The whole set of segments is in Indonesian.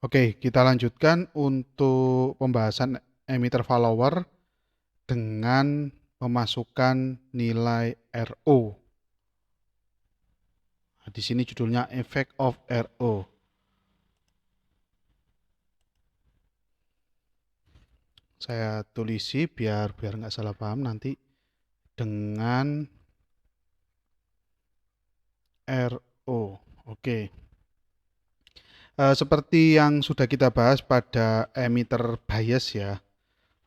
Oke, kita lanjutkan untuk pembahasan emitter follower dengan memasukkan nilai RO. Nah, di sini judulnya Effect of RO. Saya tulisi biar nggak salah paham nanti dengan RO. Oke. Seperti yang sudah kita bahas pada emitter bias ya,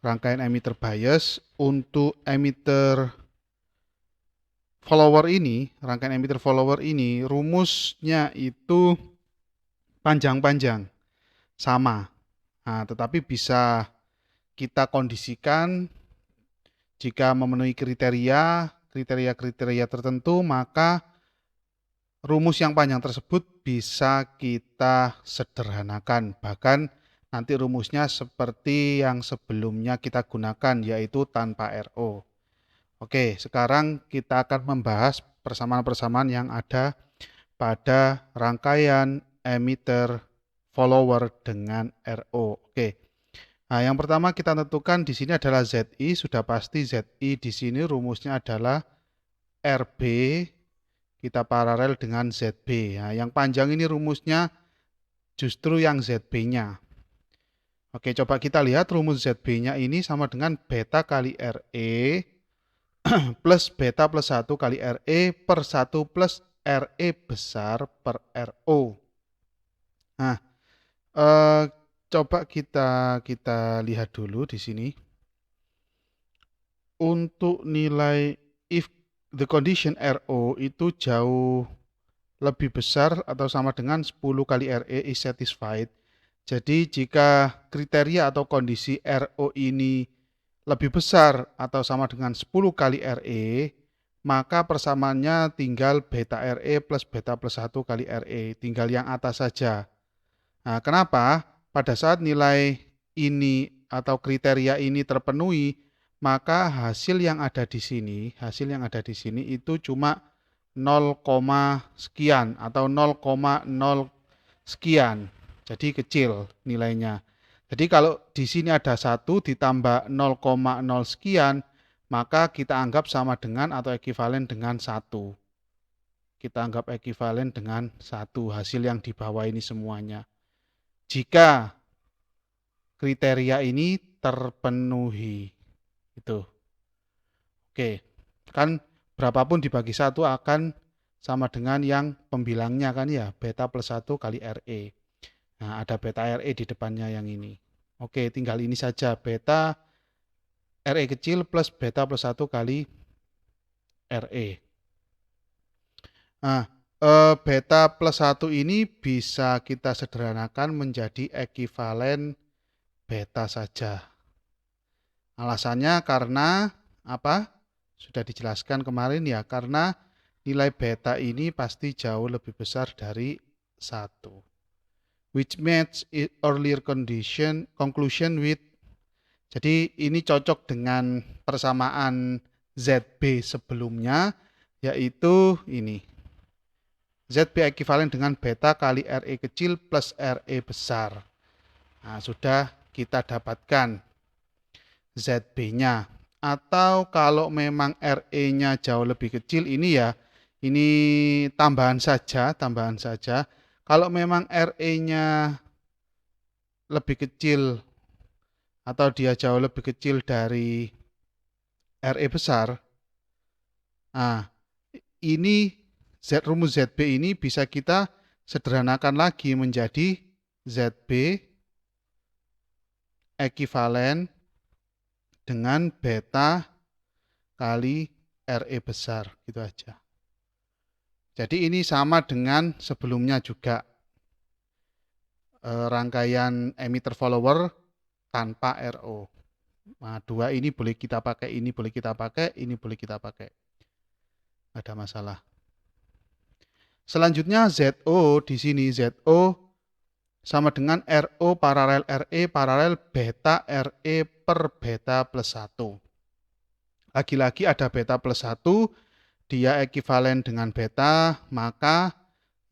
rangkaian emitter bias untuk emitter follower ini, rangkaian emitter follower ini rumusnya itu panjang-panjang sama. Nah, tetapi bisa kita kondisikan jika memenuhi kriteria tertentu, maka rumus yang panjang tersebut bisa kita sederhanakan. Bahkan nanti rumusnya seperti yang sebelumnya kita gunakan, yaitu tanpa RO. Oke, sekarang kita akan membahas persamaan-persamaan yang ada pada rangkaian emitter follower dengan RO. Oke. Nah, yang pertama kita tentukan di sini adalah ZI, sudah pasti ZI di sini rumusnya adalah RB kita paralel dengan ZB. Nah, yang panjang ini rumusnya justru yang ZB-nya. Oke, coba kita lihat rumus ZB-nya ini sama dengan beta kali RE plus beta plus 1 kali RE per 1 plus RE besar per RO. Nah, eh, coba kita lihat dulu di sini. Untuk nilai if the condition RO itu jauh lebih besar atau sama dengan 10 kali RE is satisfied. Jadi jika kriteria atau kondisi RO ini lebih besar atau sama dengan 10 kali RE, maka persamaannya tinggal beta RE plus beta plus 1 kali RE, tinggal yang atas saja. Nah, kenapa? Pada saat nilai ini atau kriteria ini terpenuhi, maka hasil yang ada di sini itu cuma 0, sekian atau 0,0 sekian. Jadi kecil nilainya. Jadi kalau di sini ada 1 ditambah 0,0 sekian, maka kita anggap sama dengan atau ekuivalen dengan 1. Kita anggap ekuivalen dengan 1 hasil yang di bawah ini semuanya. Jika kriteria ini terpenuhi. Itu. Oke. Kan berapapun dibagi 1 akan sama dengan yang pembilangnya kan ya, beta plus 1 kali RE. Nah, ada beta RE di depannya yang ini. Oke, tinggal ini saja, beta RE kecil plus beta plus 1 kali RE. Nah, beta plus 1 ini bisa kita sederhanakan menjadi ekuivalen beta saja. Alasannya karena apa? Sudah dijelaskan kemarin ya, karena nilai beta ini pasti jauh lebih besar dari 1. Which match earlier conclusion with. Jadi ini cocok dengan persamaan ZB sebelumnya, yaitu ini. ZB ekuivalen dengan beta kali RE kecil plus RE besar. Nah, sudah kita dapatkan ZB-nya. Atau kalau memang RE-nya jauh lebih kecil, ini ya, ini tambahan saja. Kalau memang RE-nya lebih kecil atau dia jauh lebih kecil dari RE besar, nah ini rumus ZB ini bisa kita sederhanakan lagi menjadi ZB ekuivalen dengan beta kali RE besar, gitu aja. Jadi ini sama dengan sebelumnya juga, rangkaian emitter follower tanpa RO. Nah, dua ini boleh kita pakai, ini boleh kita pakai, ini boleh kita pakai. Nggak ada masalah. Selanjutnya ZO di sini, ZO sama dengan RO paralel RE paralel beta RE per beta plus 1. Lagi-lagi ada beta plus 1, dia ekuivalen dengan beta, maka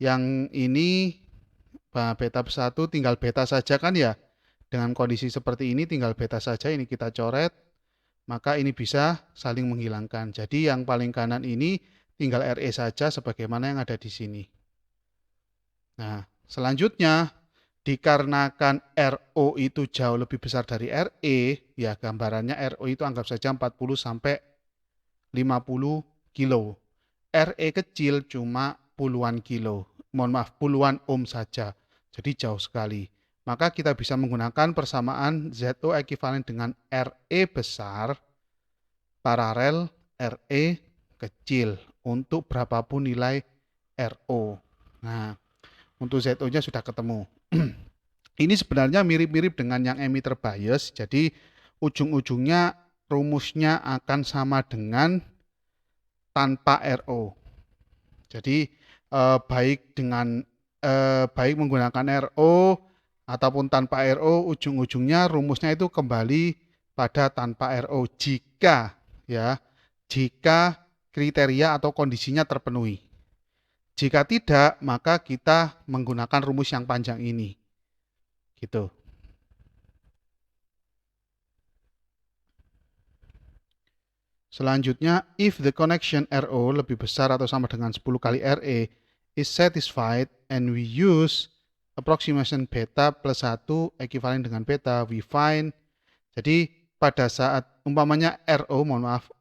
yang ini beta 1 tinggal beta saja kan ya. Dengan kondisi seperti ini tinggal beta saja, ini kita coret, maka ini bisa saling menghilangkan. Jadi yang paling kanan ini tinggal RE saja sebagaimana yang ada di sini. Nah, selanjutnya dikarenakan RO itu jauh lebih besar dari RE, ya gambarannya RO itu anggap saja 40 sampai 50 kilo. RE kecil cuma puluhan kilo, mohon maaf puluhan ohm saja, jadi jauh sekali. Maka kita bisa menggunakan persamaan ZO ekuivalen dengan RE besar paralel RE kecil untuk berapapun nilai RO. Nah, untuk ZO-nya sudah ketemu. Ini sebenarnya mirip-mirip dengan yang emitter bias, jadi ujung-ujungnya rumusnya akan sama dengan tanpa RO. Jadi baik menggunakan RO ataupun tanpa RO, ujung-ujungnya rumusnya itu kembali pada tanpa RO jika kriteria atau kondisinya terpenuhi. Jika tidak, maka kita menggunakan rumus yang panjang ini. Gitu. Selanjutnya, if the connection RO lebih besar atau sama dengan 10 kali RE is satisfied and we use approximation beta plus 1 ekuivalen dengan beta, we find. Jadi pada saat umpamanya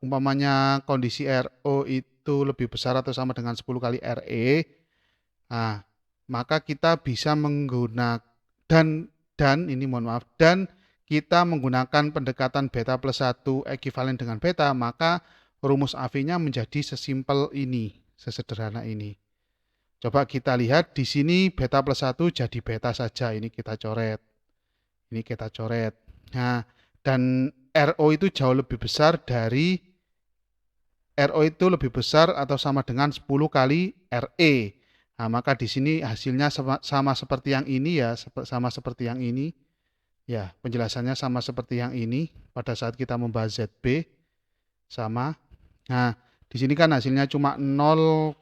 umpamanya kondisi RO itu lebih besar atau sama dengan 10 kali RE, nah, maka kita bisa menggunakan dan kita menggunakan pendekatan beta plus 1 ekuivalen dengan beta, maka rumus AV-nya menjadi sesimpel ini, sesederhana ini. Coba kita lihat di sini beta plus 1 jadi beta saja, ini kita coret. Ini kita coret. Nah, dan RO itu jauh lebih besar dari RO itu lebih besar atau sama dengan 10 kali RE. Nah, maka di sini hasilnya sama seperti yang ini ya, sama seperti yang ini. Ya, penjelasannya sama seperti yang ini pada saat kita membahas ZB sama. Nah, di sini kan hasilnya cuma 0,0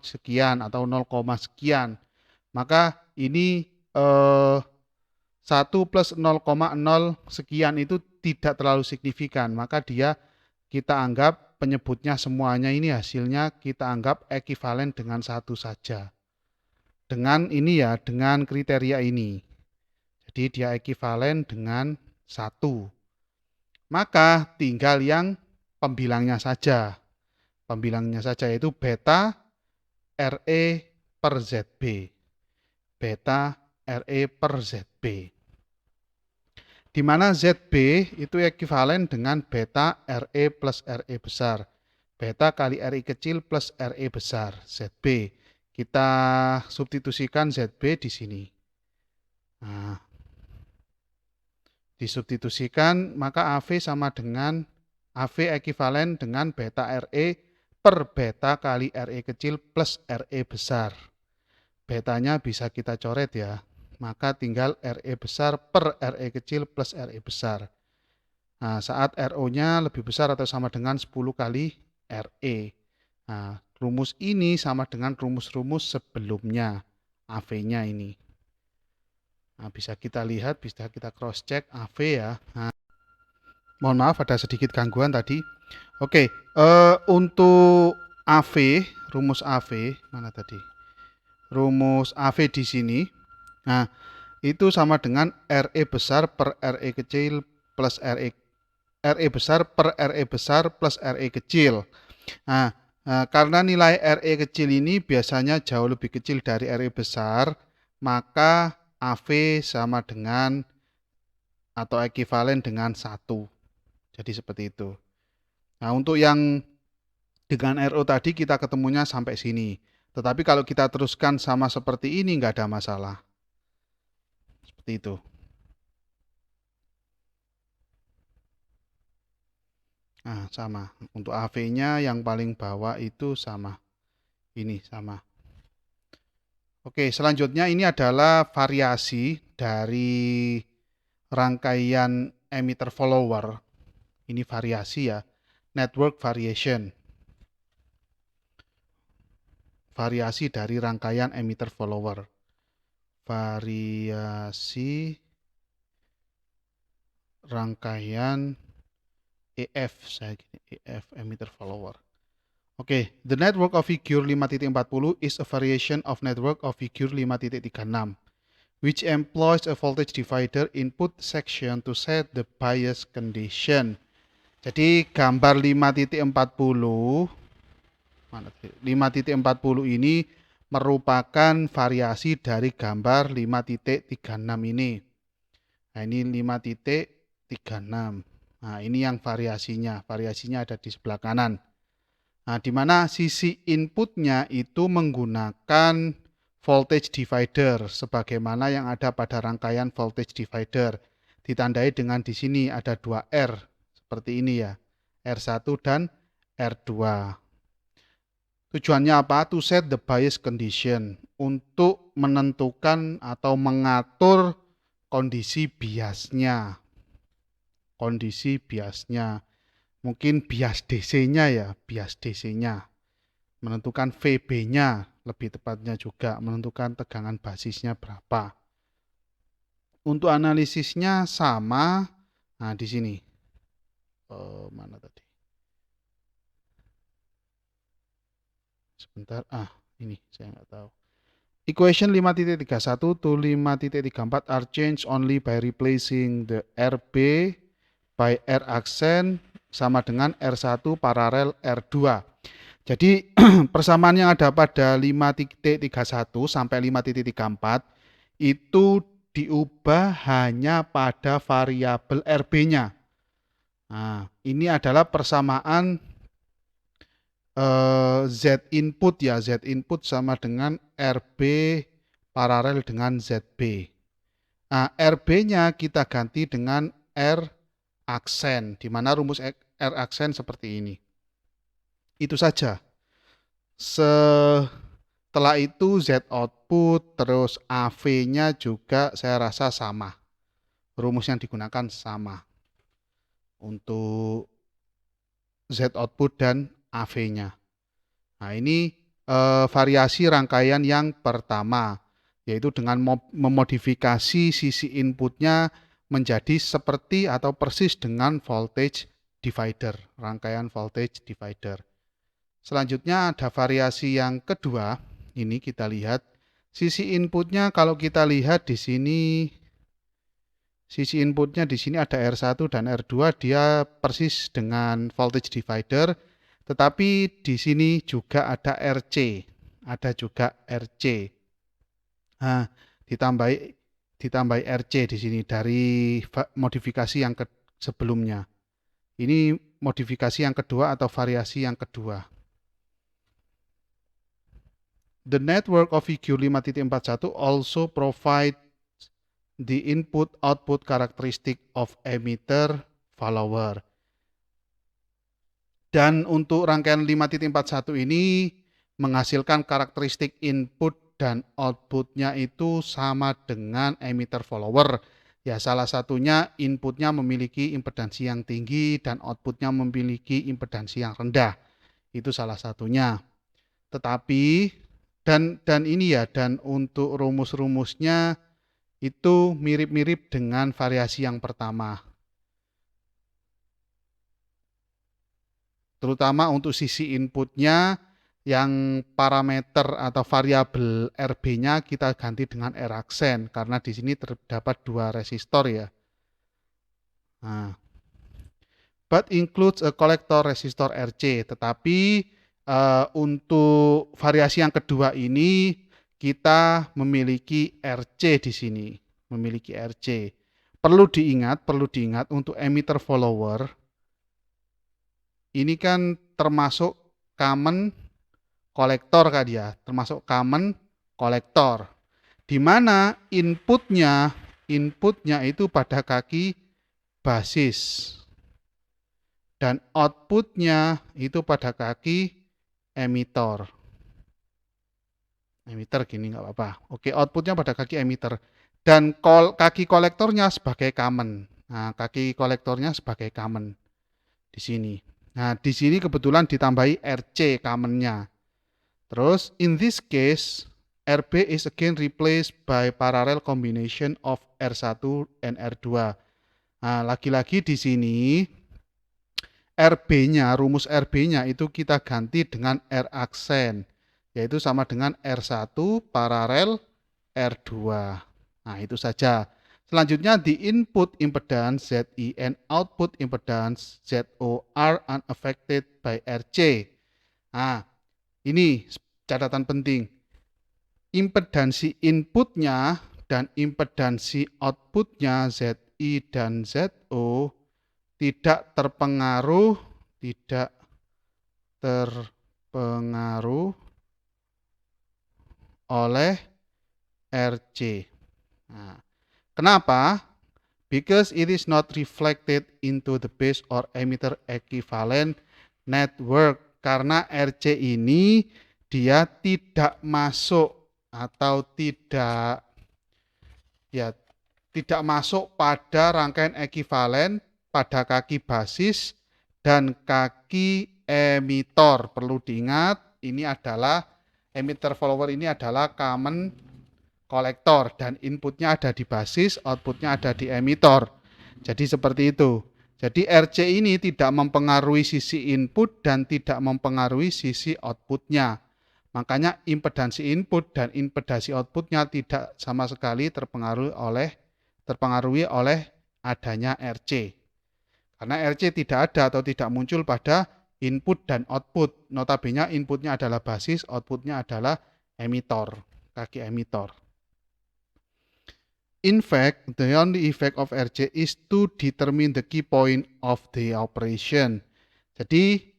sekian atau 0, sekian. Maka ini 1 plus 0,0 sekian itu tidak terlalu signifikan. Maka kita anggap penyebutnya semuanya ini hasilnya kita anggap ekuivalen dengan 1 saja. Dengan ini ya, dengan kriteria ini. Jadi dia ekuivalen dengan 1. Maka tinggal yang pembilangnya saja. Pembilangnya saja yaitu beta RE per ZB. Beta RE per ZB. Di mana ZB itu ekuivalen dengan beta RE plus RE besar. Beta kali RE kecil plus RE besar, ZB. Kita substitusikan ZB di sini. Nah, disubstitusikan, maka AV sama dengan AV ekuivalen dengan beta RE per beta kali RE kecil plus RE besar. Betanya bisa kita coret ya, maka tinggal RE besar per RE kecil plus RE besar. Nah, saat RO-nya lebih besar atau sama dengan 10 kali RE. Nah, rumus ini sama dengan rumus-rumus sebelumnya, AV-nya ini. Nah, bisa kita lihat, bisa kita cross check AV ya. Nah, mohon maaf ada sedikit gangguan tadi. Oke, untuk AV, rumus AV mana tadi? Rumus AV di sini. Nah, itu sama dengan RE besar per RE kecil plus RE besar per RE besar plus RE kecil. Nah, karena nilai RE kecil ini biasanya jauh lebih kecil dari RE besar, maka AV sama dengan atau ekuivalen dengan 1. Jadi seperti itu. Nah, untuk yang dengan RO tadi kita ketemunya sampai sini. Tetapi kalau kita teruskan sama seperti ini nggak ada masalah. Seperti itu. Nah, sama. Untuk AV-nya yang paling bawah itu sama. Ini sama. Oke, selanjutnya ini adalah variasi dari rangkaian emitter follower. Ini variasi ya, network variation. Variasi dari rangkaian emitter follower. variasi rangkaian EF, saya gini, EF emitter follower. Oke, the network of figure 5.40 is a variation of network of figure 5.36, which employs a voltage divider input section to set the bias condition. Jadi gambar 5.40 ini merupakan variasi dari gambar 5.36 ini. Nah, ini 5.36. Nah, ini yang variasinya. Variasinya ada di sebelah kanan. Nah, di mana sisi inputnya itu menggunakan voltage divider sebagaimana yang ada pada rangkaian voltage divider. Ditandai dengan di sini ada 2 R seperti ini ya. R1 dan R2. Tujuannya apa? To set the bias condition, untuk menentukan atau mengatur kondisi biasnya. Kondisi biasnya. Mungkin bias DC-nya ya, bias DC-nya. Menentukan VB-nya, lebih tepatnya juga menentukan tegangan basisnya berapa. Untuk analisisnya sama. Nah, di sini. Mana tadi? Sebentar. Ini saya nggak tahu. Equation 5.31 to 5.34 are changed only by replacing the RB by R accent sama dengan R1 paralel R2. Jadi persamaan yang ada pada 5.31 sampai 5.34 itu diubah hanya pada variabel RB-nya. Nah, ini adalah persamaan Z input ya, Z input sama dengan RB paralel dengan ZB. Nah, RB-nya kita ganti dengan R aksen, di mana rumus R aksen seperti ini. Itu saja. Setelah itu Z output, terus AV-nya juga saya rasa sama. Rumus yang digunakan sama untuk Z output dan AV-nya. Nah, ini variasi rangkaian yang pertama, yaitu dengan memodifikasi sisi inputnya menjadi seperti atau persis dengan voltage divider, rangkaian voltage divider. Selanjutnya ada variasi yang kedua, ini kita lihat sisi inputnya. Kalau kita lihat di sini, sisi inputnya di sini ada R1 dan R2, dia persis dengan voltage divider. Tetapi di sini juga ada RC, ada juga RC. Nah, ditambahi RC di sini dari modifikasi yang sebelumnya. Ini modifikasi yang kedua atau variasi yang kedua. The network of figure 5.41 also provide the input-output characteristic of emitter follower. Dan untuk rangkaian 5.41 ini menghasilkan karakteristik input dan outputnya itu sama dengan emitter follower. Ya, salah satunya inputnya memiliki impedansi yang tinggi dan outputnya memiliki impedansi yang rendah. Itu salah satunya. Tetapi dan ini ya, dan untuk rumus-rumusnya itu mirip-mirip dengan variasi yang pertama. Terutama untuk sisi inputnya, yang parameter atau variabel RB-nya kita ganti dengan R aksen karena di sini terdapat 2 resistor ya. Nah, but includes a collector resistor RC. Tetapi untuk variasi yang kedua ini kita memiliki RC di sini, memiliki RC. Perlu diingat untuk emitter follower ini kan termasuk common kolektor kan ya, termasuk common kolektor, di mana inputnya itu pada kaki basis dan outputnya itu pada kaki emitter. Emitter gini nggak apa-apa. Oke, outputnya pada kaki emitter dan kaki kolektornya sebagai common. Nah, kaki kolektornya sebagai common di sini. Nah, di sini kebetulan ditambahi RC commonnya. Terus, in this case, RB is again replaced by parallel combination of R1 and R2. Nah, lagi-lagi di sini RB-nya, rumus RB-nya itu kita ganti dengan R aksen, yaitu sama dengan R1 paralel R2. Nah, itu saja. Selanjutnya, the input impedance ZI and output impedance ZO are unaffected by RC. Nah, ini catatan penting. Impedansi inputnya dan impedansi outputnya ZI dan ZO tidak terpengaruh oleh RC. Nah, kenapa? Because it is not reflected into the base or emitter equivalent network. Karena RC ini dia tidak masuk atau tidak masuk pada rangkaian ekuivalen pada kaki basis dan kaki emitor. Perlu diingat, ini adalah emitter follower, ini adalah common kolektor dan inputnya ada di basis, outputnya ada di emitor. Jadi seperti itu. Jadi RC ini tidak mempengaruhi sisi input dan tidak mempengaruhi sisi outputnya. Makanya impedansi input dan impedansi outputnya tidak sama sekali terpengaruhi oleh adanya RC. Karena RC tidak ada atau tidak muncul pada input dan output. Notabene inputnya adalah basis, outputnya adalah emitor, kaki emitor. In fact, the only effect of RC is to determine the key point of the operation. Jadi,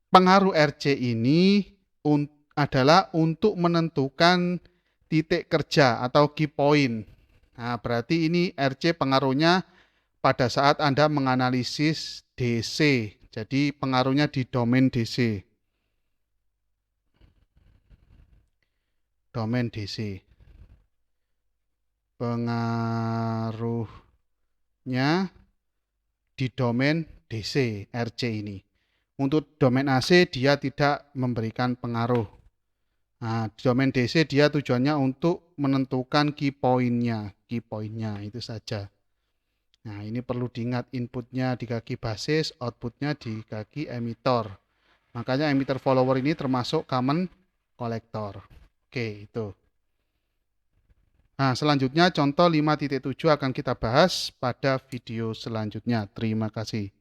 pengaruh RC ini adalah untuk menentukan titik kerja atau key point. Nah, berarti ini RC pengaruhnya pada saat Anda menganalisis DC. Jadi, pengaruhnya di domain DC. Domain DC. Pengaruhnya di domain DC, RC ini. Untuk domain AC dia tidak memberikan pengaruh. Nah, di domain DC dia tujuannya untuk menentukan key point-nya itu saja. Nah, ini perlu diingat, inputnya di kaki basis, outputnya di kaki emitor. Makanya emitter follower ini termasuk common collector. Oke, itu. Nah, selanjutnya contoh 5.7 akan kita bahas pada video selanjutnya. Terima kasih.